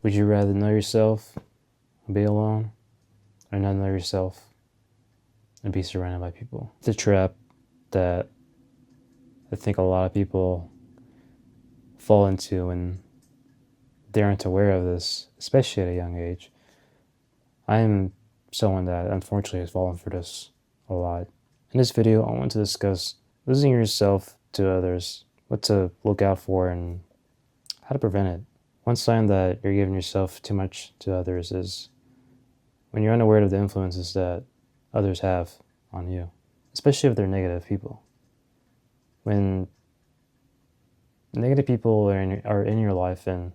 Would you rather know yourself and be alone, or not know yourself and be surrounded by people? It's a trap that I think a lot of people fall into when they aren't aware of this, especially at a young age. I am someone that unfortunately has fallen for this a lot. In this video, I want to discuss losing yourself to others, what to look out for, and how to prevent it. One sign that you're giving yourself too much to others is when you're unaware of the influences that others have on you, especially if they're negative people. When negative people are in your life and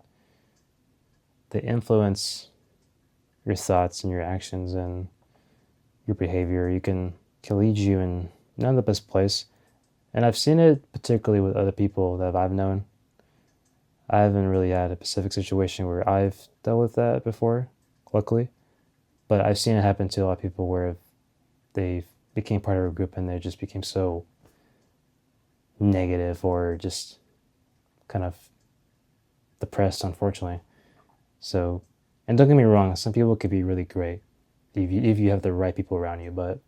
they influence your thoughts and your actions and your behavior, you can lead you in not the best place. And I've seen it particularly with other people that I've known. I haven't really had a specific situation where I've dealt with that before, luckily. But I've seen it happen to a lot of people where they became part of a group and they just became so negative or just kind of depressed, unfortunately. So, and don't get me wrong, some people could be really great if you have the right people around you, but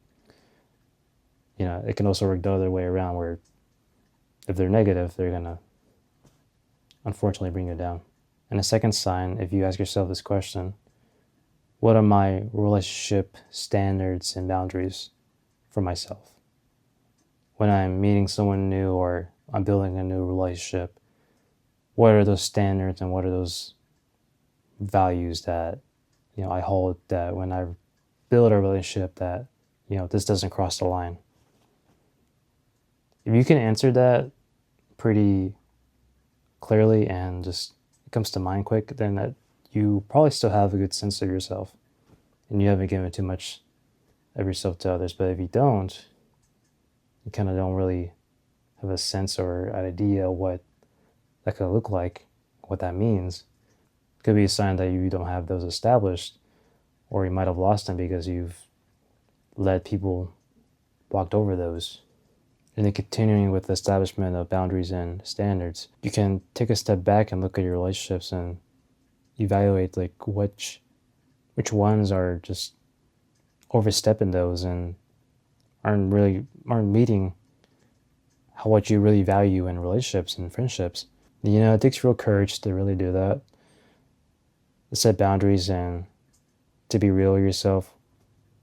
it can also work the other way around where if they're negative, they're gonna unfortunately bring you down. And a second sign, if you ask yourself this question, what are my relationship standards and boundaries for myself? When I'm meeting someone new or I'm building a new relationship, what are those standards and what are those values that I hold, that when I build a relationship that this doesn't cross the line? If you can answer that pretty clearly and just it comes to mind quick, then that you probably still have a good sense of yourself and you haven't given too much of yourself to others. But if you don't, you kind of don't really have a sense or an idea what that could look like, what that means. It could be a sign that you don't have those established, or you might have lost them because you've let people walked over those. And then continuing with the establishment of boundaries and standards, you can take a step back and look at your relationships and evaluate like which ones are just overstepping those and aren't meeting what you really value in relationships and friendships. It takes real courage to really do that, to set boundaries and to be real with yourself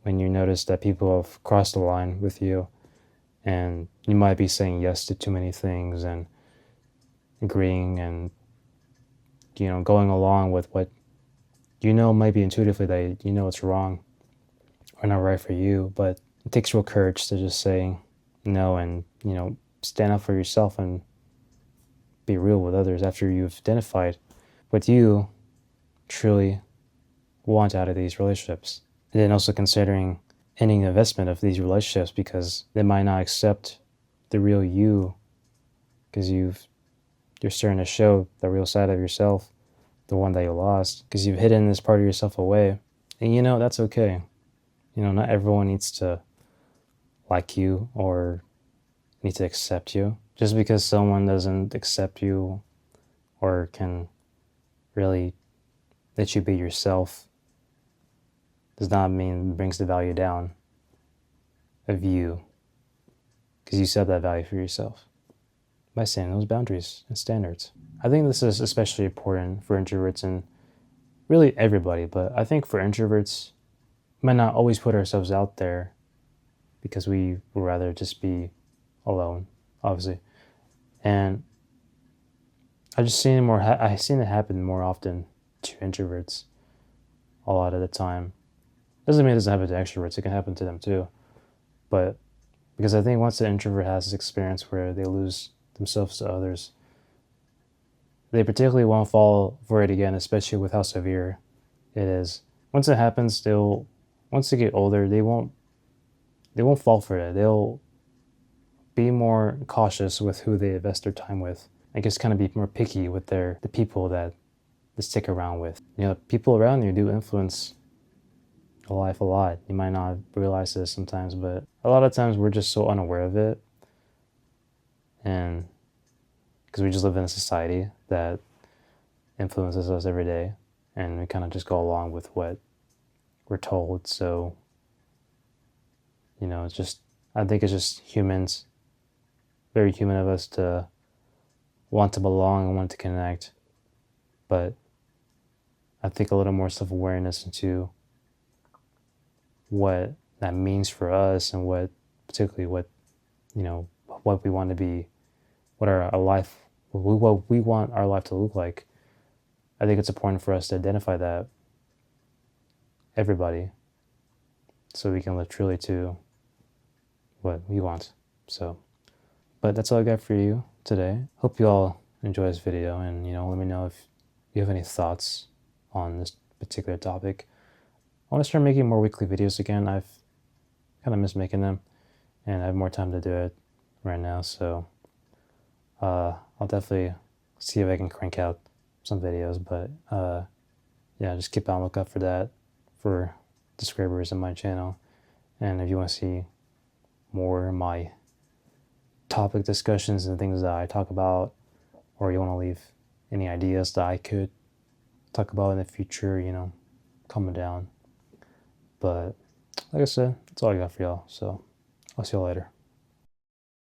when you notice that people have crossed the line with you and you might be saying yes to too many things and agreeing and going along with what might be intuitively that it's wrong or not right for you. But it takes real courage to just say no and stand up for yourself and be real with others after you've identified what you truly want out of these relationships. And then also considering ending the investment of these relationships because they might not accept the real you because you're starting to show the real side of yourself, the one that you lost, because you've hidden this part of yourself away. And that's okay. Not everyone needs to like you or need to accept you. Just because someone doesn't accept you or can really let you be yourself does not mean it brings the value down of you, because you set that value for yourself by setting those boundaries and standards. I think this is especially important for introverts and really everybody, but I think for introverts, we might not always put ourselves out there because we would rather just be alone, obviously. And I've seen it happen more often to introverts a lot of the time. Doesn't mean it doesn't happen to extroverts, it can happen to them too. But because I think once an introvert has this experience where they lose themselves to others, they particularly won't fall for it again, especially with how severe it is. Once it happens, once they get older, they won't fall for it. They'll be more cautious with who they invest their time with. I guess kind of be more picky with the people that they stick around with. People around you do influence life a lot. You might not realize this sometimes, but a lot of times we're just so unaware of it. And because we just live in a society that influences us every day. and we kind of just go along with what we're told. So, it's just, I think it's just humans, very human of us to want to belong and want to connect. But I think a little more self-awareness into what that means for us, and particularly what we want to be, what our life, what we want our life to look like. I think it's important for us to identify that, everybody, so we can live truly to what we want. So, but that's all I got for you today. Hope you all enjoy this video, and let me know if you have any thoughts on this particular topic. I want to start making more weekly videos again. I've kind of missed making them, and I have more time to do it right now. So I'll definitely see if I can crank out some videos. But yeah, just keep on the lookout for that, for subscribers in my channel. And if you want to see more of my topic discussions and things that I talk about, or you want to leave any ideas that I could talk about in the future, comment down. But like I said, that's all I got for y'all. So I'll see y'all later.